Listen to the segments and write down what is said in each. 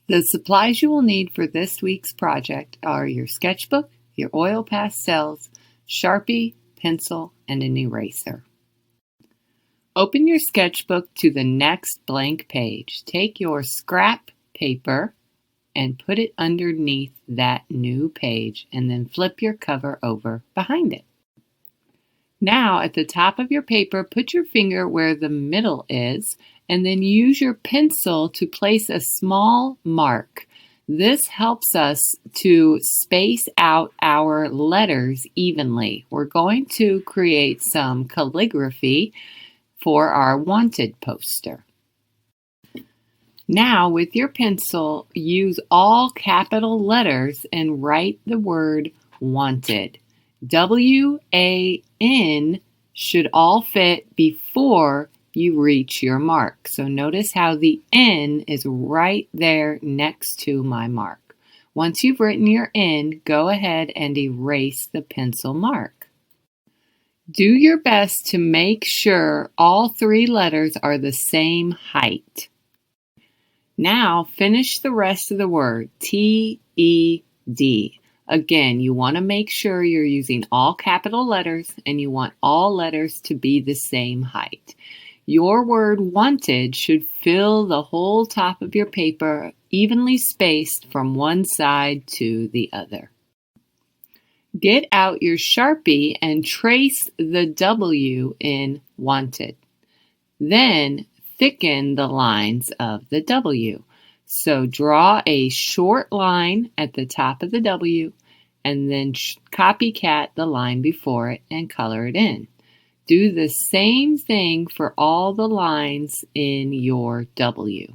The supplies you will need for this week's project are your sketchbook, your oil pastels, Sharpie, pencil, and an eraser. Open your sketchbook to the next blank page. Take your scrap paper and put it underneath that new page and then flip your cover over behind it. Now at the top of your paper, put your finger where the middle is and then use your pencil to place a small mark. This helps us to space out our letters evenly. We're going to create some calligraphy for our wanted poster. Now with your pencil, use all capital letters and write the word wanted. W-A-N should all fit before you reach your mark. So notice how the N is right there next to my mark. Once you've written your N, go ahead and erase the pencil mark. Do your best to make sure all three letters are the same height. Now finish the rest of the word, T-E-D. Again, you want to make sure you're using all capital letters and you want all letters to be the same height. Your word wanted should fill the whole top of your paper, evenly spaced from one side to the other. Get out your Sharpie and trace the W in wanted. Then thicken the lines of the W. So draw a short line at the top of the W and then copycat the line before it and color it in. Do the same thing for all the lines in your W.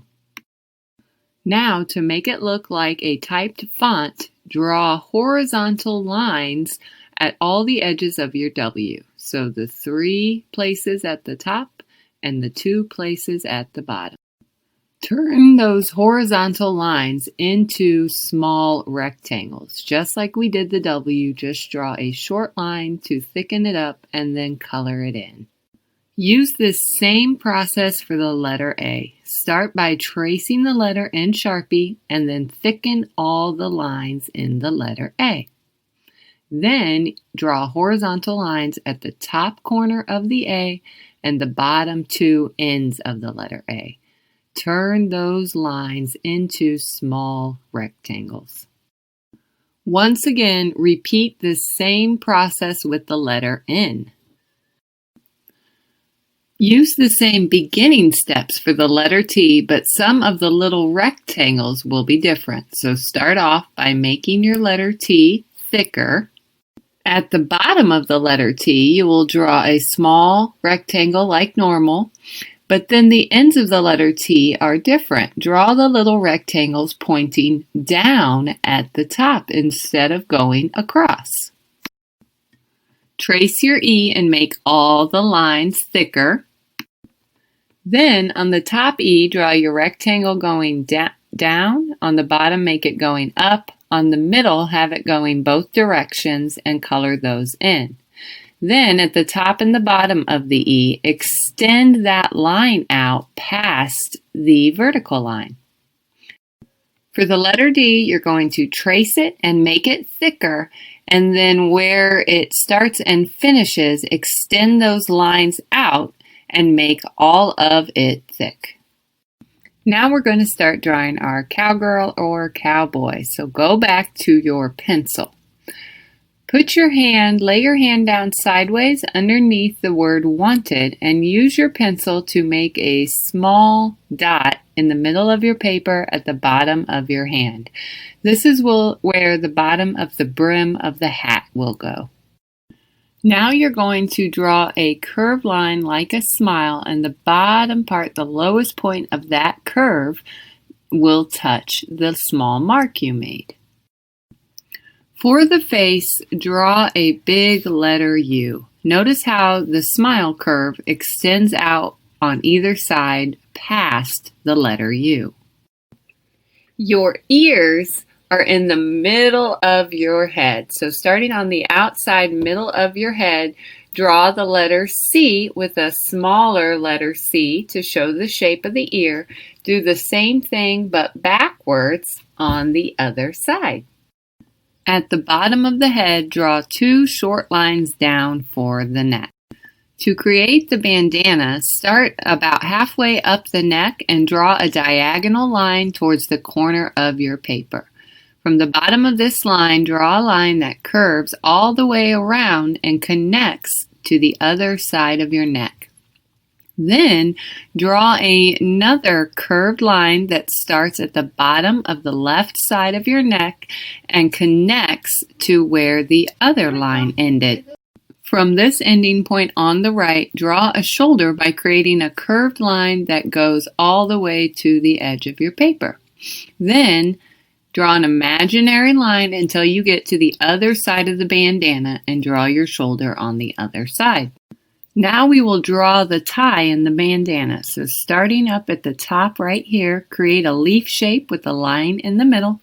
Now to make it look like a typed font, draw horizontal lines at all the edges of your W. So the 3 places at the top and the 2 places at the bottom. Turn those horizontal lines into small rectangles. Just like we did the W, just draw a short line to thicken it up and then color it in. Use this same process for the letter A. Start by tracing the letter in Sharpie and then thicken all the lines in the letter A. Then draw horizontal lines at the top corner of the A and the bottom 2 ends of the letter A. Turn those lines into small rectangles. Once again, repeat the same process with the letter N. Use the same beginning steps for the letter T, but some of the little rectangles will be different. So start off by making your letter T thicker. At the bottom of the letter T, you will draw a small rectangle like normal. But then the ends of the letter T are different. Draw the little rectangles pointing down at the top instead of going across. Trace your E and make all the lines thicker. Then on the top E, draw your rectangle going down. On the bottom, make it going up. On the middle, have it going both directions and color those in. Then at the top and the bottom of the E, extend that line out past the vertical line. For the letter D, you're going to trace it and make it thicker, and then where it starts and finishes, extend those lines out and make all of it thick. Now we're going to start drawing our cowgirl or cowboy. So go back to your pencil. Lay your hand down sideways underneath the word wanted and use your pencil to make a small dot in the middle of your paper at the bottom of your hand. This is where the bottom of the brim of the hat will go. Now you're going to draw a curved line like a smile, and the bottom part, the lowest point of that curve, will touch the small mark you made. For the face, draw a big letter U. Notice how the smile curve extends out on either side past the letter U. Your ears are in the middle of your head. So starting on the outside middle of your head, Draw the letter C with a smaller letter C to show the shape of the ear. Do the same thing but backwards on the other side. At the bottom of the head, draw 2 short lines down for the neck. To create the bandana, start about halfway up the neck and draw a diagonal line towards the corner of your paper. From the bottom of this line, draw a line that curves all the way around and connects to the other side of your neck. Then draw another curved line that starts at the bottom of the left side of your neck and connects to where the other line ended. From this ending point on the right, draw a shoulder by creating a curved line that goes all the way to the edge of your paper. Then draw an imaginary line until you get to the other side of the bandana and draw your shoulder on the other side. Now we will draw the tie in the bandana. So starting up at the top right here, create a leaf shape with a line in the middle.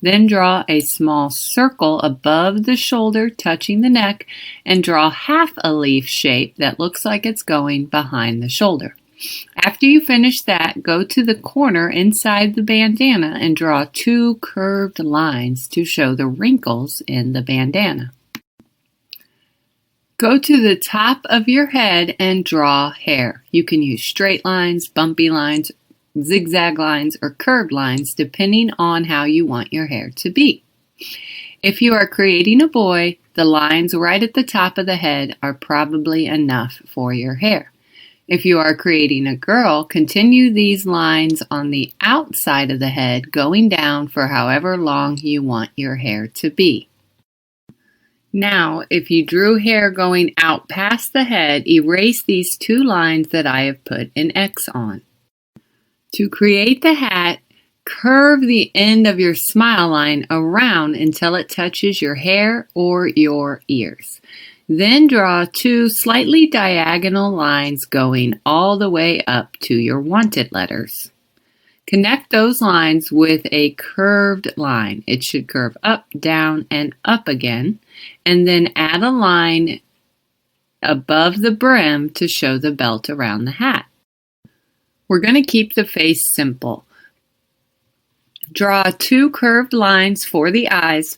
Then draw a small circle above the shoulder touching the neck and draw half a leaf shape that looks like it's going behind the shoulder. After you finish that, go to the corner inside the bandana and draw 2 curved lines to show the wrinkles in the bandana. Go to the top of your head and draw hair. You can use straight lines, bumpy lines, zigzag lines, or curved lines depending on how you want your hair to be. If you are creating a boy, the lines right at the top of the head are probably enough for your hair. If you are creating a girl, continue these lines on the outside of the head going down for however long you want your hair to be. Now, if you drew hair going out past the head, erase these 2 lines that I have put an X on. To create the hat, curve the end of your smile line around until it touches your hair or your ears. Then draw 2 slightly diagonal lines going all the way up to your wanted letters. Connect those lines with a curved line. It should curve up, down, and up again, and then add a line above the brim to show the belt around the hat. We're going to keep the face simple. Draw 2 curved lines for the eyes,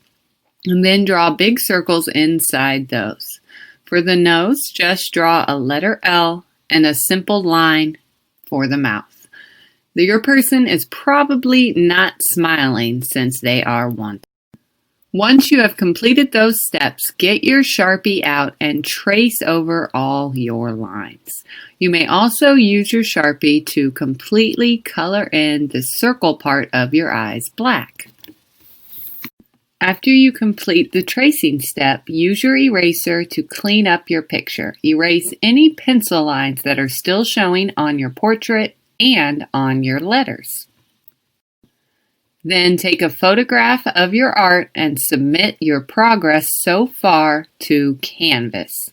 and then draw big circles inside those. For the nose, just draw a letter L and a simple line for the mouth. Your person is probably not smiling since they are wanted. Once you have completed those steps, get your Sharpie out and trace over all your lines. You may also use your Sharpie to completely color in the circle part of your eyes black. After you complete the tracing step, use your eraser to clean up your picture. Erase any pencil lines that are still showing on your portrait and on your letters. Then take a photograph of your art and submit your progress so far to Canvas.